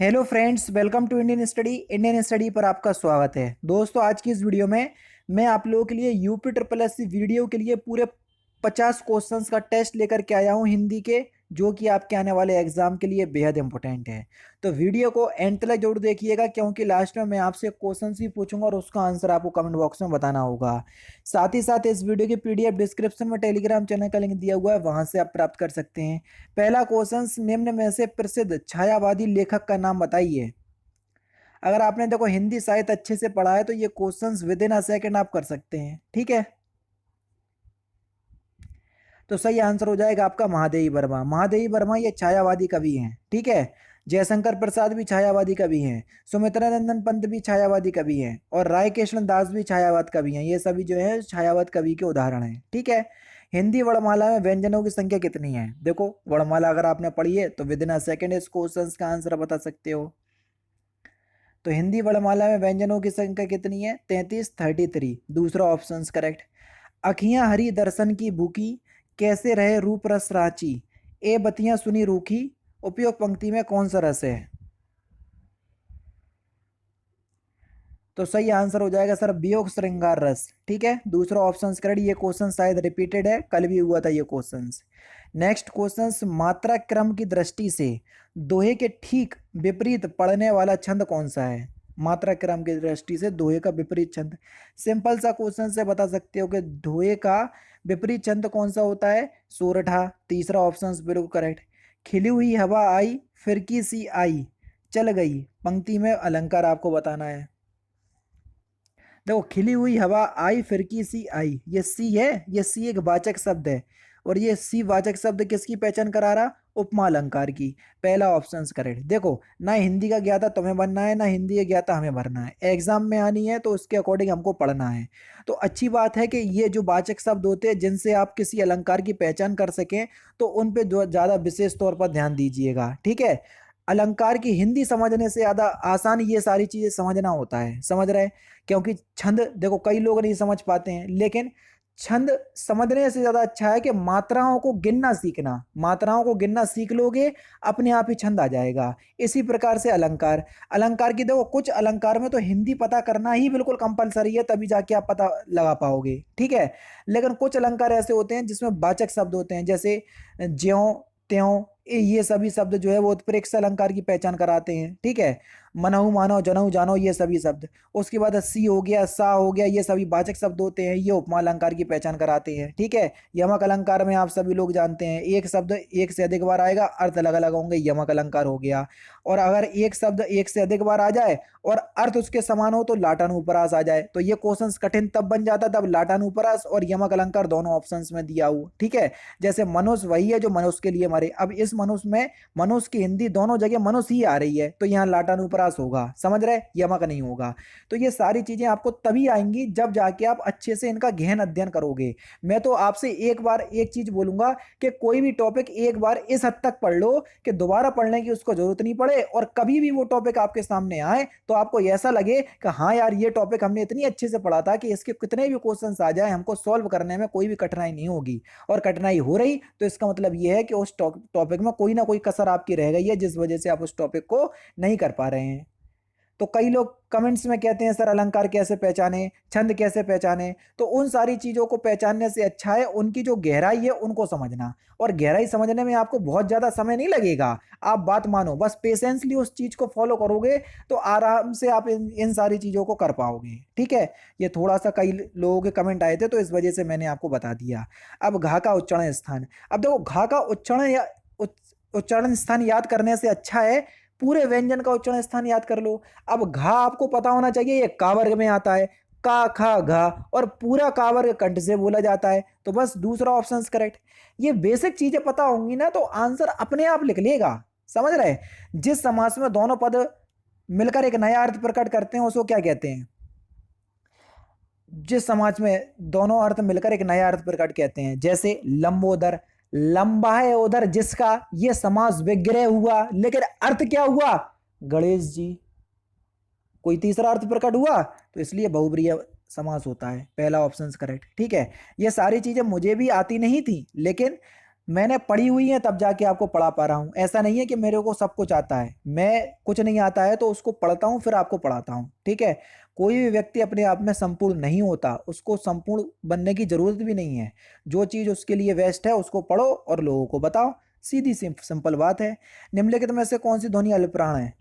Hello friends, welcome to Indian study पर आपका स्वागत है। दोस्तों, आज की इस वीडियो में मैं आप लोगों के लिए UP triple S C video के लिए पूरे 50 क्वेश्चंस का टेस्ट लेकर के आया हूं हिंदी के, जो कि आपके आने वाले एग्जाम के लिए बेहद इंपॉर्टेंट है। तो वीडियो को एंड तक जरूर देखिएगा, क्योंकि लास्ट में मैं आपसे क्वेश्चन ही पूछूंगा और उसका आंसर आपको कमेंट बॉक्स में बताना होगा। साथ ही साथ इस वीडियो की पीडीएफ डिस्क्रिप्शन में टेलीग्राम चैनल का लिंक दिया हुआ है, वहां से आप प्राप्त कर सकते हैं। पहला क्वेश्चन, निम्न में से प्रसिद्ध छायावादी लेखक का नाम बताइए। अगर आपने देखो हिंदी साहित्य अच्छे से पढ़ा है तो ये questions with in a second आप कर सकते हैं। ठीक है, तो सही आंसर हो जाएगा आपका महादेवी वर्मा। महादेवी वर्मा ये छायावादी कवि हैं। ठीक है, जयशंकर प्रसाद भी छायावादी कवि हैं, सुमित्रा नंदन पंत भी छायावादी कवि हैं, और राय कृष्ण दास भी छायावाद कवि हैं। ये सभी जो है छायावाद कवि के उदाहरण हैं। ठीक है, हिंदी वर्णमाला में व्यंजनों की संख्या कितनी है? देखो, वर्णमाला अगर आपने पढ़ी है तो विद इन अ सेकेंड इस क्वेश्चन का आंसर बता सकते हो। तो हिंदी वर्णमाला में व्यंजनों की संख्या कितनी है? 33, 33। दूसरा ऑप्शन करेक्ट। अखियां हरी दर्शन की भूखी, कैसे रहे रूप रस रांची, ए बतियां सुनी रूखी, उपयोग पंक्ति में कौन सा रस है? तो सही आंसर हो जाएगा सर वियोग श्रृंगार रस। ठीक है, दूसरा ऑप्शन करेक्ट। ये क्वेश्चन शायद रिपीटेड है, कल भी हुआ था ये क्वेश्चन। नेक्स्ट क्वेश्चन, मात्रा क्रम की दृष्टि से दोहे के ठीक विपरीत पढ़ने वाला छंद कौन सा है? मात्रा क्रम की दृष्टि से दोहे का विपरीत छंद। सिंपल सा क्वेश्चन से बता सकते हो कि दोहे का विपरीत छंद कौन सा होता है? सोरठा। तीसरा ऑप्शन बिल्कुल करेक्ट। खिली हुई हवा आई, फिरकी सी आई, चल गई, पंक्ति में अलंकार आपको बताना है। देखो, खिली हुई हवा आई, फिरकी सी आई, ये सी है, ये सी एक वाचक शब्द है, और ये सी वाचक शब्द किसकी पहचान करा रहा? उपमा अलंकार की। पहला ऑप्शन करेक्ट। देखो, ना हिंदी का ज्ञाता तुम्हें बनना है, ना हिंदी का ज्ञाता हमें भरना है। एग्जाम में आनी है तो उसके अकॉर्डिंग हमको पढ़ना है। तो अच्छी बात है कि ये जो वाचक शब्द होते हैं जिनसे आप किसी अलंकार की पहचान कर सकें, तो उन पे जो ज्यादा विशेष तौर पर ध्यान दीजिएगा। ठीक है, अलंकार की हिंदी समझने से ज्यादा आसान ये सारी चीजें समझना होता है। समझ रहे? क्योंकि छंद देखो कई लोग नहीं समझ पाते हैं, लेकिन छंद समझने से ज्यादा अच्छा है कि मात्राओं को गिनना सीखना। मात्राओं को गिनना सीख लोगे, अपने आप ही छंद आ जाएगा। इसी प्रकार से अलंकार, अलंकार की देखो कुछ अलंकार में तो हिंदी पता करना ही बिल्कुल कंपलसरी है, तभी जाके आप पता लगा पाओगे। ठीक है, लेकिन कुछ अलंकार ऐसे होते हैं जिसमें वाचक शब्द होते हैं, जैसे ज्यों त्यों, ये सभी शब्द जो है वो उत्प्रेक्ष अलंकार की पहचान कराते हैं। ठीक है, मनहु मानो जनहु जानो, ये सभी शब्द। उसके बाद सी हो गया, सा हो गया, ये सभी वाचक शब्द होते हैं, ये उपमा अलंकार की पहचान कराते हैं। ठीक है, यमक अलंकार में आप सभी लोग जानते हैं एक शब्द एक से अधिक बार आएगा, अर्थ अलग अलग होंगे, यमक अलंकार हो गया। और अगर एक शब्द एक से अधिक बार आ जाए और अर्थ उसके समान हो तो लाटानुप्रास आ जाए। तो ये क्वेश्चन कठिन तब बन जाता तब लाटानुप्रास और यमक अलंकार दोनों ऑप्शन में दिया हुआ। ठीक है, जैसे मनुष्य वही है जो मनुष्य के लिए मरे, अब इस मनुष्य में मनुष्य की हिंदी दोनों जगह मनुष्य ही आ रही है, तो यहाँ लाटानुप्रास होगा। समझ रहे? यमक नहीं होगा। तो ये सारी चीजें आपको तभी आएंगी जब जाके आप अच्छे से इनका गहन अध्ययन करोगे। मैं तो आपसे एक बार एक चीज बोलूंगा कि कोई भी टॉपिक एक बार इस हद तक पढ़ लो कि दोबारा पढ़ने की उसको जरूरत नहीं पड़े, और कभी भी वो टॉपिक आपके सामने आए तो आपको ऐसा लगे कि हाँ यार, ये टॉपिक हमने इतनी अच्छे से पढ़ा था कि इसके कितने भी क्वेश्चंस आ जाए हमको सॉल्व करने में कोई भी कठिनाई नहीं होगी। और कठिनाई हो रही तो इसका मतलब ये है कि उस टॉपिक में कोई ना कोई कसर आपकी रह गई है, जिस वजह से आप उस टॉपिक को नहीं कर पा रहे हैं। तो कई लोग कमेंट्स में कहते हैं सर अलंकार कैसे पहचाने, छंद कैसे पहचाने। तो उन सारी चीजों को पहचानने से अच्छा है उनकी जो गहराई है उनको समझना, और गहराई समझने में आपको बहुत ज्यादा समय नहीं लगेगा। आप बात मानो, बस पेशेंसली उस चीज को फॉलो करोगे तो आराम से आप इन सारी चीजों को कर पाओगे। ठीक है, ये थोड़ा सा कई लोगों के कमेंट आए थे तो इस वजह से मैंने आपको बता दिया। अब घा का उच्चारण स्थान, अब देखो घा का उच्चारण या उच्चारण स्थान याद करने से अच्छा है पूरे व्यंजन का उच्चारण स्थान याद कर लो। अब घा आपको पता होना चाहिए, ये का वर्ग में आता है, का खा घा, और पूरा का वर्ग कंठ से बोला जाता है, तो बस दूसरा ऑप्शन करेक्ट। ये बेसिक चीजें पता होंगी ना तो आंसर अपने आप लिख लेगा। समझ रहे? जिस समास में दोनों पद मिलकर एक नया अर्थ प्रकट करते हैं उसको क्या कहते हैं? जिस समाज में दोनों अर्थ मिलकर एक नया अर्थ प्रकट कहते हैं, जैसे लंबोदर, लंबा है उधर जिसका, ये समास विग्रह हुआ, लेकिन अर्थ क्या हुआ? गणेश जी। कोई तीसरा अर्थ प्रकट हुआ, तो इसलिए बहुब्रीहि समास होता है। पहला ऑप्शन करेक्ट। ठीक है, ये सारी चीजें मुझे भी आती नहीं थी, लेकिन मैंने पढ़ी हुई है तब जाके आपको पढ़ा पा रहा हूँ। ऐसा नहीं है कि मेरे को सब कुछ आता है, मैं कुछ नहीं आता है तो उसको पढ़ता हूँ फिर आपको पढ़ाता हूँ, ठीक है। कोई भी व्यक्ति अपने आप में संपूर्ण नहीं होता, उसको संपूर्ण बनने की जरूरत भी नहीं है। जो चीज़ उसके लिए बेस्ट है उसको पढ़ो और लोगों को बताओ, सीधी सिंपल बात है। निम्नलिखित में से कौन सी ध्वनि अल्पप्राण है?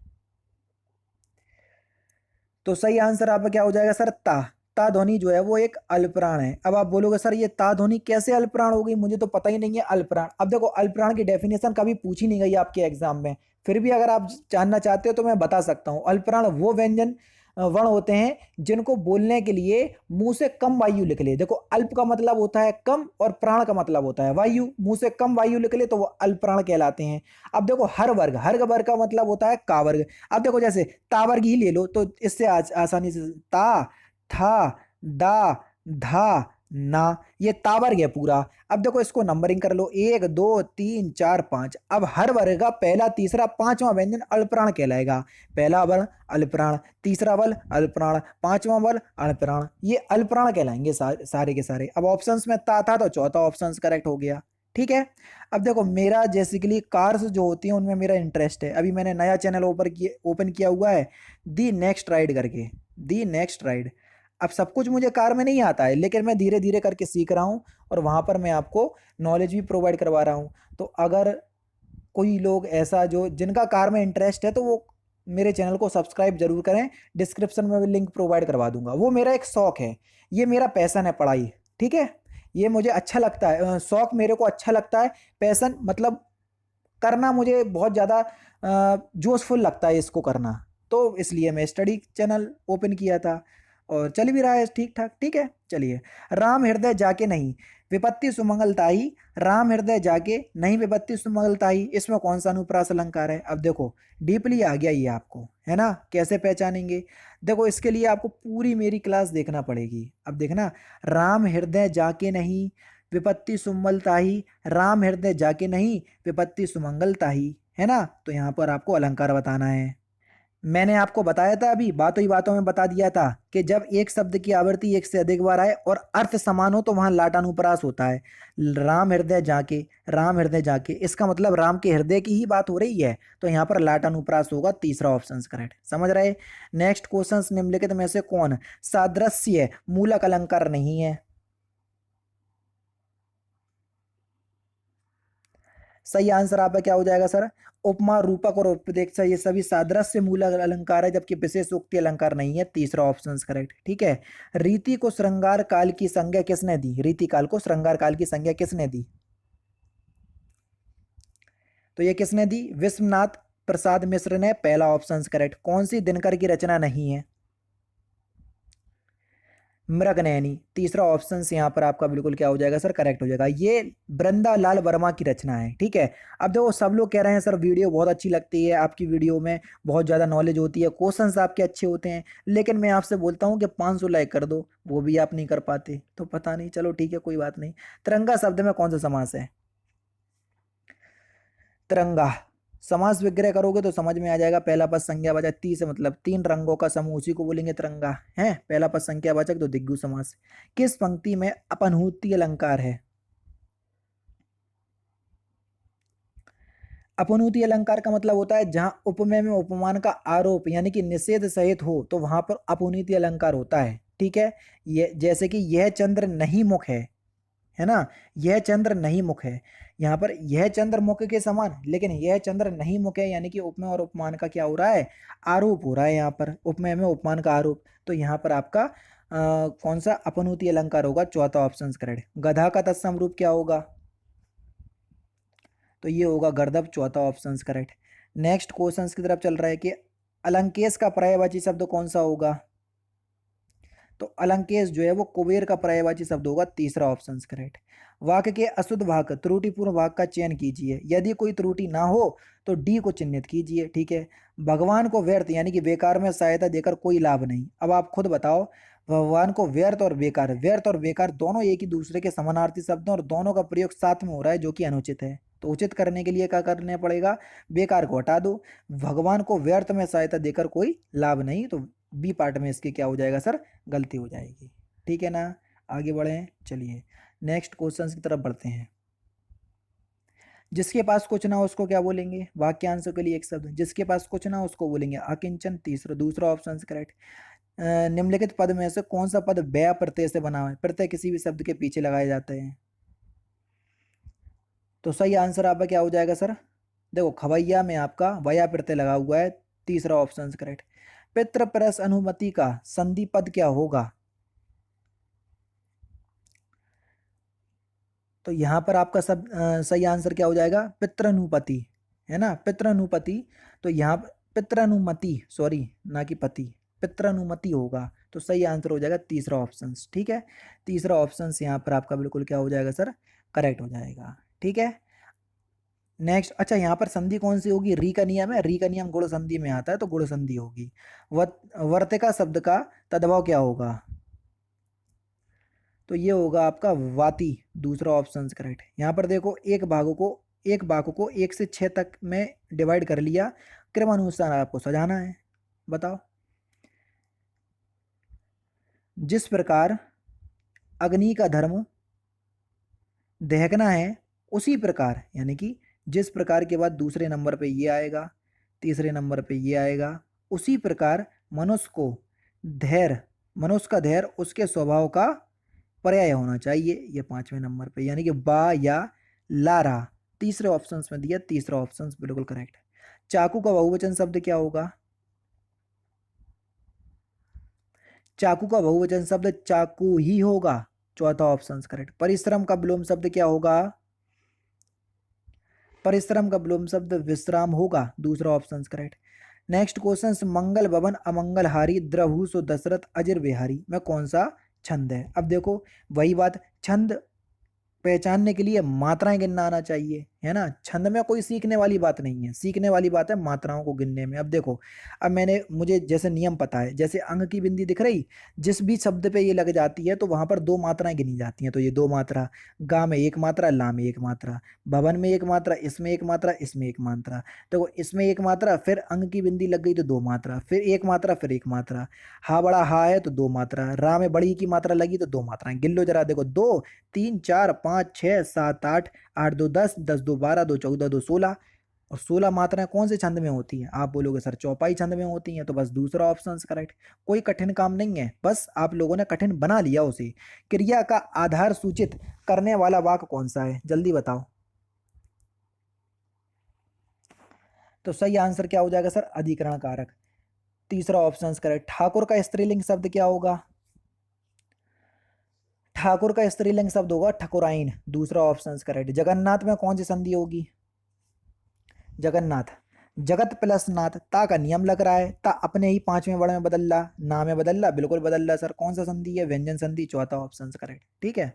तो सही आंसर आपका क्या हो जाएगा सर? ता। ता ध्वनि जो है वो एक अल्पप्राण है। अब आप बोलोगे सर ये ता ध्वनि कैसे अल्पप्राण हो गई, मुझे तो पता ही नहीं है अल्पप्राण। अब देखो अल्पप्राण की डेफिनेशन कभी पूछी नहीं गई आपके एग्जाम में, फिर भी अगर आप जानना चाहते हो तो मैं बता सकता हूँ। अल्पप्राण वो व्यंजन वर्ण होते हैं जिनको बोलने के लिए मुंह से कम वायु निकले। देखो अल्प का मतलब होता है कम और प्राण का मतलब होता है वायु, मुंह से कम वायु निकले तो वो अल्पप्राण कहलाते हैं। अब देखो हर वर्ग का मतलब होता है का वर्ग। अब देखो जैसे ता वर्ग ही ले लो तो इससे आसानी से ता, था, दा, धा, ना, ये ता वर्ग है पूरा। अब देखो इसको नंबरिंग कर लो, 1 2 3 4 5। अब हर वर्ग का पहला तीसरा पांचवा व्यंजन अल्पप्राण कहलाएगा। पहला वर्ण अल्पप्राण, तीसरा वर्ण अल्पप्राण, पांचवा वर्ण अल्पप्राण, ये अल्पप्राण कहलाएंगे सारे के सारे। अब ऑप्शंस में ता था तो चौथा ऑप्शन करेक्ट हो गया, ठीक है। अब देखो मेरा बेसिकली कार्स जो होती हैं उनमें मेरा इंटरेस्ट है। अभी मैंने नया चैनल ओपन किया हुआ है, दी नेक्स्ट राइड करके, दी नेक्स्ट राइड। अब सब कुछ मुझे कार में नहीं आता है लेकिन मैं धीरे धीरे करके सीख रहा हूँ और वहाँ पर मैं आपको नॉलेज भी प्रोवाइड करवा रहा हूँ। तो अगर कोई लोग ऐसा जो जिनका कार में इंटरेस्ट है तो वो मेरे चैनल को सब्सक्राइब जरूर करें, डिस्क्रिप्शन में भी लिंक प्रोवाइड करवा दूंगा। वो मेरा एक शौक है, ये मेरा पैशन है पढ़ाई, ठीक है। ये मुझे अच्छा लगता है, शौक मेरे को अच्छा लगता है। पैशन मतलब करना मुझे बहुत ज़्यादा जोशफुल लगता है इसको करना। तो इसलिए मैं स्टडी चैनल ओपन किया था और चल भी रहा है ठीक ठाक, ठीक है। चलिए, राम हृदय जाके नहीं विपत्ति सुमंगल ताई, राम हृदय जाके नहीं विपत्ति सुमंगल ताई, इसमें कौन सा अनुप्रास अलंकार है? अब देखो डीपली आ गया ये आपको, है ना। कैसे पहचानेंगे? देखो इसके लिए आपको पूरी मेरी क्लास देखना पड़ेगी। अब देखना, राम हृदय जाके नहीं विपत्ति सुमंगल ताही, राम हृदय जाके नहीं विपत्ति सुमंगल ताही, है ना। तो यहाँ पर आपको अलंकार बताना है। मैंने आपको बताया था अभी, बातों ही बातों में बता दिया था कि जब एक शब्द की आवृत्ति एक से अधिक बार आए और अर्थ समान हो तो वहां लाटानुप्रास होता है। राम हृदय जाके, राम हृदय जाके, इसका मतलब राम के हृदय की ही बात हो रही है, तो यहाँ पर लाटानुप्रास होगा, तीसरा ऑप्शन करेक्ट। समझ रहे? नेक्स्ट क्वेश्चन, निम्नलिखित में से कौन सादृश्य मूलक अलंकार नहीं है? सही आंसर आपका क्या हो जाएगा सर? उपमा, रूपक और उपदेक्षा ये सभी सादृश्य मूलक अलंकार है जबकि विशेष उक्ति अलंकार नहीं है, तीसरा ऑप्शन करेक्ट, ठीक है। रीति को श्रृंगार काल की संज्ञा किसने दी? रीति काल को श्रृंगार काल की संज्ञा किसने दी? तो ये किसने दी? विश्वनाथ प्रसाद मिश्र ने, पहला ऑप्शन करेक्ट। कौन सी दिनकर की रचना नहीं है? मृगनयनी, तीसरा ऑप्शन यहाँ पर आपका बिल्कुल क्या हो जाएगा सर? करेक्ट हो जाएगा। ये वृंदा लाल वर्मा की रचना है, ठीक है। अब देखो सब लोग कह रहे हैं सर वीडियो बहुत अच्छी लगती है, आपकी वीडियो में बहुत ज़्यादा नॉलेज होती है, क्वेश्चंस आपके अच्छे होते हैं, लेकिन मैं आपसे बोलता हूँ कि 500 लाइक कर दो, वो भी आप नहीं कर पाते, तो पता नहीं, चलो ठीक है कोई बात नहीं। तिरंगा शब्द में कौन सा समास है? तिरंगा समास विग्रह करोगे तो समझ में आ जाएगा। पहला पद संज्ञावाचक, ती से मतलब तीन रंगों का समूह, उसी को बोलेंगे तिरंगा है। पहला पद संज्ञावाचक तो दिग्गु समास। किस पंक्ति में अपनहूति अलंकार है? अपनूति अलंकार का मतलब होता है जहां उपमेय में उपमान का आरोप यानी कि निषेध सहित हो तो वहां पर अपनीति अलंकार होता है, ठीक है। ये जैसे कि यह चंद्र नहीं मुख है ना। यह चंद्र नहीं मुख है, यहाँ पर यह चंद्र मुख के समान, लेकिन यह चंद्र नहीं मुख है यानी कि उपमेय और उपमान का क्या हो रहा है? आरोप हो रहा है। यहाँ पर उपमेय में उपमान का आरोप, तो यहाँ पर आपका कौन सा अपनूति अलंकार होगा? चौथा ऑप्शन करेक्ट। गधा का तत्सम रूप क्या होगा? तो ये होगा गर्दभ, चौथा ऑप्शन करेक्ट। नेक्स्ट क्वेश्चन की तरफ चल रहा है कि अलंकेश का पर्यायवाची शब्द कौन सा होगा? तो अलंकेश जो है वो कुबेर का पर्यायवाची शब्द होगा, तीसरा ऑप्शन करेक्ट। वाक्य के अशुद्ध भाग, त्रुटिपूर्ण भाग का चयन कीजिए, यदि कोई त्रुटि ना हो तो डी को चिन्हित कीजिए, ठीक है। भगवान को व्यर्थ यानी कि बेकार में सहायता देकर कोई लाभ नहीं। अब आप खुद बताओ, भगवान को व्यर्थ और बेकार, व्यर्थ और बेकार दोनों एक ही दूसरे के समानार्थी शब्द हैं और दोनों का प्रयोग साथ में हो रहा है जो कि अनुचित है। तो उचित करने के लिए क्या करना पड़ेगा? बेकार को हटा दो, भगवान को व्यर्थ में सहायता देकर कोई लाभ नहीं, तो बी पार्ट में इसके क्या हो जाएगा सर? गलती हो जाएगी, ठीक है ना। आगे बढ़ें, चलिए नेक्स्ट क्वेश्चन की तरफ बढ़ते हैं। जिसके पास कुछ ना हो उसको क्या बोलेंगे, वाक्यांशों के लिए एक शब्द, जिसके पास कुछ ना हो उसको बोलेंगे अकिंचन। तीसरा, दूसरा ऑप्शन करेक्ट। निम्नलिखित पद में से कौन सा पद व्या प्रत्यय से बना हुआ है? प्रत्यय किसी भी शब्द के पीछे लगाए जाते हैं। तो सही आंसर आपका क्या हो जाएगा सर? देखो खवैया में आपका वया प्रत्यय लगा हुआ है, तीसरा ऑप्शन करेक्ट। पितृ परस अनुमति का संधि पद क्या होगा? तो यहाँ पर आपका सही आंसर क्या हो जाएगा? पितृनुपति, है ना, पितृनुपति। तो यहाँ पितृनुमति, सॉरी ना कि पति, पितृनुमति होगा। तो सही आंसर हो जाएगा तीसरा ऑप्शन, ठीक है। तीसरा ऑप्शन यहाँ पर आपका बिल्कुल क्या हो जाएगा सर? करेक्ट हो जाएगा, ठीक है। नेक्स्ट, अच्छा यहाँ पर संधि कौन सी होगी? री का नियम है, री का नियम गुण संधि में आता है, तो गुण संधि होगी। वर्तिका शब्द का तद्भव क्या होगा? तो ये होगा आपका वाती, दूसरा ऑप्शन करेक्ट। यहाँ पर देखो एक भाग को 1 से 6 तक में डिवाइड कर लिया, क्रमानुसार आपको सजाना है। बताओ। जिस प्रकार अग्नि का धर्म दहकना है, उसी प्रकार, यानी कि जिस प्रकार के बाद दूसरे नंबर पे ये आएगा, तीसरे नंबर पे ये आएगा, उसी प्रकार मनुष्य को धैर्य, मनुष्य का धैर्य उसके स्वभाव का पर्याय होना चाहिए। ये 5वें नंबर पे, यानी कि बा या लारा, तीसरे ऑप्शन में दिया, तीसरा ऑप्शन बिल्कुल करेक्ट। चाकू का बहुवचन शब्द क्या होगा? चाकू का बहुवचन शब्द चाकू ही होगा, चौथा ऑप्शन करेक्ट। परिश्रम का विलोम शब्द क्या होगा? परिश्रम का विलोम शब्द विश्राम होगा, दूसरा ऑप्शन करेक्ट। नेक्स्ट क्वेश्चन, मंगल भवन अमंगल हारी द्रहु सो दशरथ अजर बिहारी में कौन सा छंद है? अब देखो वही बात, छंद पहचानने के लिए मात्राएं गिनना आना चाहिए, है ना। छंद में कोई सीखने वाली बात नहीं है, सीखने वाली बात है मात्राओं को गिनने में। अब देखो, अब मुझे जैसे नियम पता है, जैसे अंग की बिंदी दिख रही, जिस भी शब्द पे ये लग जाती है तो वहां पर 2 मात्राएं गिनी जाती हैं। तो ये 2 मात्रा, गा में 1 मात्रा, ला में 1 मात्रा, भवन में 1 मात्रा, इसमें 1 मात्रा, इसमें 1 मात्रा। तो इसमें 1 मात्रा, फिर अंग की बिंदी लग गई तो 2 मात्रा, फिर 1 मात्रा, फिर 1 मात्रा। हा बड़ा हा है तो 2 मात्रा, रा में बड़ी की मात्रा लगी तो 2 मात्राएं। गिन लो जरा, देखो 2 3 4 5 6 7 8, 8 2 10, 10 2 12, 2 14, 2 16। और 16 मात्राएं कौन से छंद में होती हैं? आप बोलोगे सर चौपाई छंद में होती हैं, तो बस दूसरा ऑप्शन करेक्ट। कोई कठिन काम नहीं है, बस आप लोगों ने कठिन बना लिया उसे। क्रिया का आधार सूचित करने वाला वाक्य कौन सा है? जल्दी बताओ। तो सही आंसर क्या हो जाएगा सर? अधिकरण कारक, तीसरा ऑप्शन करेक्ट। ठाकुर का स्त्रीलिंग शब्द क्या होगा? ठाकुर का स्त्रीलिंग शब्द होगा ठकुराइन, दूसरा ऑप्शन करेक्ट। जगन्नाथ में कौन सी संधि होगी? जगन्नाथ, जगत प्लस नाथ, ता का नियम लग रहा है, ता अपने ही 5वें वर्ड में बदल रहा, ना में बदल रहा, बिल्कुल बदल रहा सर। कौन सा संधि है? व्यंजन संधि, चौथा ऑप्शन करेक्ट, ठीक है।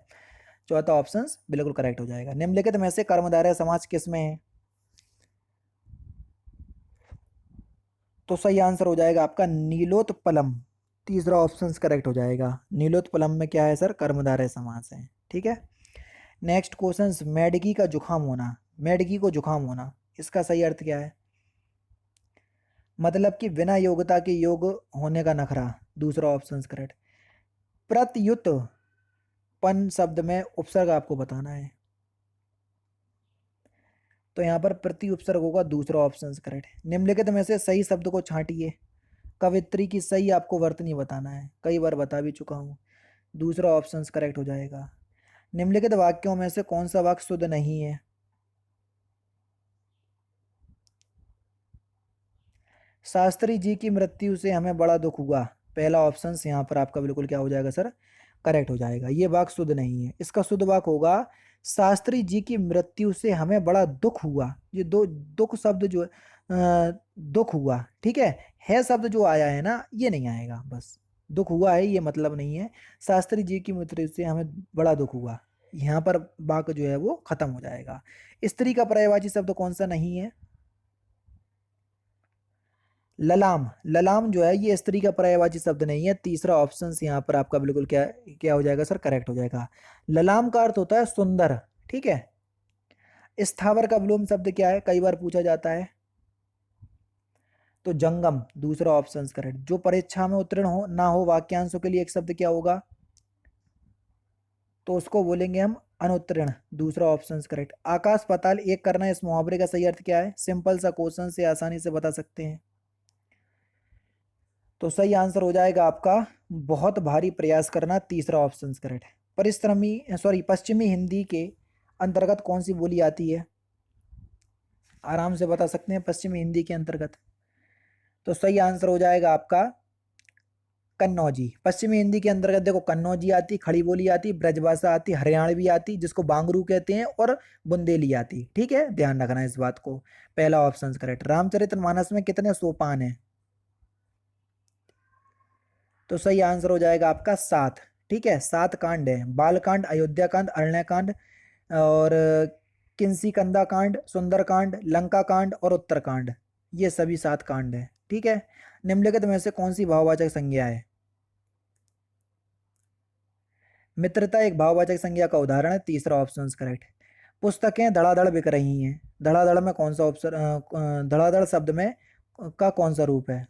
चौथा ऑप्शन बिल्कुल करेक्ट हो जाएगा। निम्नलिखित में से कर्मधारय समास किस में है? तो सही आंसर हो जाएगा आपका नीलोत्पलम, तीसरा ऑप्शन करेक्ट हो जाएगा। नीलोत्पलम में क्या है सर? कर्मधारय समास है, ठीक है। नेक्स्ट क्वेश्चन, मेडकी का जुकाम होना, मेडकी को जुकाम होना, इसका सही अर्थ क्या है? मतलब कि बिना योग्यता के योग होने का नखरा, दूसरा ऑप्शन करेक्ट। प्रत्युत पन शब्द में उपसर्ग आपको बताना है, तो यहाँ पर प्रति उपसर्ग होगा, दूसरा ऑप्शन करेक्ट। निम्नलिखित में से सही शब्द को छांटिए। कवित्री की सही आपको वर्तनी बताना है, कई बार बता भी चुका हूँ, दूसरा ऑप्शन करेक्ट हो जाएगा। निम्नलिखित वाक्यों में से कौन सा वाक्य शुद्ध नहीं है? शास्त्री जी की मृत्यु से हमें बड़ा दुख हुआ, पहला ऑप्शन यहाँ पर आपका बिल्कुल क्या हो जाएगा सर? करेक्ट हो जाएगा। ये वाक्य शुद्ध नहीं है, इसका शुद्ध वाक्य होगा शास्त्री जी की मृत्यु से हमें बड़ा दुख हुआ। ये दो दुख शब्द जो दुख हुआ, ठीक है शब्द जो आया है ना, ये नहीं आएगा, बस दुख हुआ है ये मतलब नहीं है। शास्त्री जी की मृत्यु से हमें बड़ा दुख हुआ, यहाँ पर वाक्य जो है वो खत्म हो जाएगा। स्त्री का पर्यायवाची शब्द कौन सा नहीं है? ललाम, ललाम जो है ये स्त्री का पर्यायवाची शब्द नहीं है, तीसरा ऑप्शन यहाँ पर आपका बिल्कुल क्या क्या हो जाएगा सर? करेक्ट हो जाएगा। ललाम का अर्थ होता है सुंदर, ठीक है। स्थावर का विलोम शब्द क्या है? कई बार पूछा जाता है, तो जंगम, दूसरा ऑप्शन करेक्ट। जो परीक्षा में उत्तीर्ण ना हो वाक्यांशों के लिए एक शब्द क्या होगा? तो उसको बोलेंगे हम अनुत्तीर्ण, दूसरा ऑप्शन करेक्ट। आकाश पाताल एक करना, इस मुहावरे का सही अर्थ क्या है? सिंपल सा क्वेश्चन से आसानी से बता सकते हैं। तो सही आंसर हो जाएगा आपका बहुत भारी प्रयास करना, तीसरा ऑप्शन करेक्ट। परिश्रमी सॉरी पश्चिमी हिंदी के अंतर्गत कौन सी बोली आती है? आराम से बता सकते हैं, पश्चिमी हिंदी के अंतर्गत। तो सही आंसर हो जाएगा आपका कन्नौजी। पश्चिमी हिंदी के अंतर्गत देखो कन्नौजी आती, खड़ी बोली आती, ब्रजभाषा आती, हरियाणवी आती जिसको बांगरू कहते हैं, और बुंदेली आती। ठीक है, ध्यान रखना इस बात को। पहला ऑप्शन करेक्ट। रामचरितमानस में कितने सोपान है? तो सही आंसर हो जाएगा आपका 7। ठीक है, 7 कांड है। बालकांड, अयोध्या कांड, अरण्य कांड, और किंसी कंदा कांड, सुंदर कांड, लंका कांड और उत्तरकांड, ये सभी 7 कांड है। ठीक है, निम्नलिखित में से कौन सी भाववाचक संज्ञा है? मित्रता एक भाववाचक संज्ञा का उदाहरण है, तीसरा ऑप्शन करेक्ट। पुस्तकें धड़ाधड़ बिक रही हैं, धड़ाधड़ में कौन सा ऑप्शन, धड़ाधड़ शब्द में का कौन सा रूप है?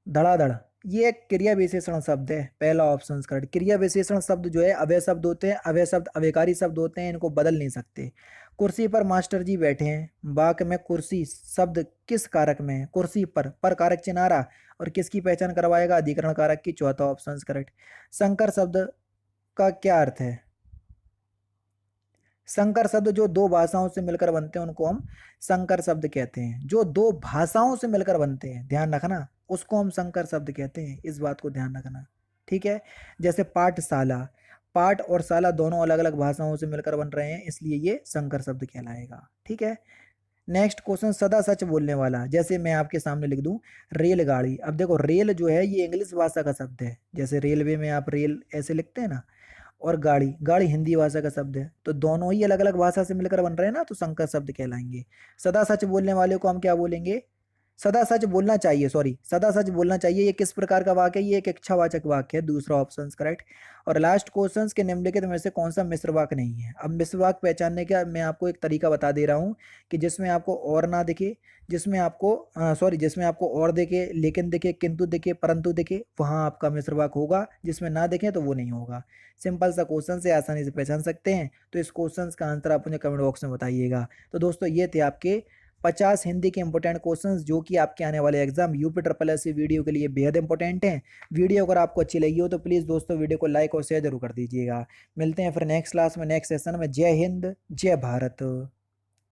धड़ाधड़, ये एक क्रिया विशेषण शब्द है, पहला ऑप्शन करेक्ट। क्रिया विशेषण शब्द जो है अव्यय शब्द होते हैं, अव्यय शब्द अव्ययकारी शब्द होते हैं, इनको बदल नहीं सकते। कुर्सी पर मास्टर जी बैठे हैं, वाक्य में कुर्सी शब्द किस कारक में है? कुर्सी पर कारक चिन्ह आ रहा, और किसकी पहचान करवाएगा? अधिकरण कारक की, चौथा ऑप्शन करेक्ट। संकर शब्द का क्या अर्थ है? संकर शब्द जो दो भाषाओं से मिलकर बनते हैं उनको हम संकर शब्द कहते हैं। जो दो भाषाओं से मिलकर बनते हैं, ध्यान रखना, उसको हम संकर शब्द कहते हैं, इस बात को ध्यान रखना। ठीक है, जैसे पाठशाला, पाठ और शाला दोनों अलग अलग भाषाओं से मिलकर बन रहे हैं, इसलिए ये संकर शब्द कहलाएगा। ठीक है, नेक्स्ट क्वेश्चन, सदा सच बोलने वाला। जैसे मैं आपके सामने लिख दूं रेलगाड़ी, अब देखो रेल जो है ये इंग्लिश भाषा का शब्द है, जैसे रेलवे में आप रेल ऐसे लिखते हैं ना, और गाड़ी, गाड़ी हिंदी भाषा का शब्द है, तो दोनों ही अलग अलग भाषा से मिलकर बन रहे हैं ना, तो संकर शब्द कहलाएंगे। सदा सच बोलने वाले को हम क्या बोलेंगे? सदा सच बोलना चाहिए, सॉरी, सदा सच बोलना चाहिए, ये किस प्रकार का वाक्य है? ये एक इच्छावाचक वाक्य है, दूसरा ऑप्शन करेक्ट। और लास्ट क्वेश्चन के निम्नलिखित में से कौन सा मिश्र वाक्य नहीं है? अब मिश्र वाक्य पहचानने का मैं आपको एक तरीका बता दे रहा हूँ, कि जिसमें आपको और ना दिखे, जिसमें आपको सॉरी जिसमें आपको और दिखे, लेकिन दिखे, किंतु दिखे, परंतु दिखे, वहां आपका मिश्र वाक्य होगा। जिसमें ना दिखे तो वो नहीं होगा। सिंपल सा क्वेश्चन से आसानी से पहचान सकते हैं। तो इस क्वेश्चन का आंसर आप मुझे कमेंट बॉक्स में बताइएगा। तो दोस्तों ये थे आपके 50 हिंदी के इंपॉर्टेंट क्वेश्चंस, जो कि आपके आने वाले exam UP triple S video के लिए बेहद इंपॉर्टेंट हैं। वीडियो अगर आपको अच्छी लगी हो तो प्लीज़ दोस्तों वीडियो को लाइक और शेयर जरूर कर दीजिएगा। मिलते हैं फिर नेक्स्ट क्लास में, नेक्स्ट सेशन में। जय हिंद, जय भारत।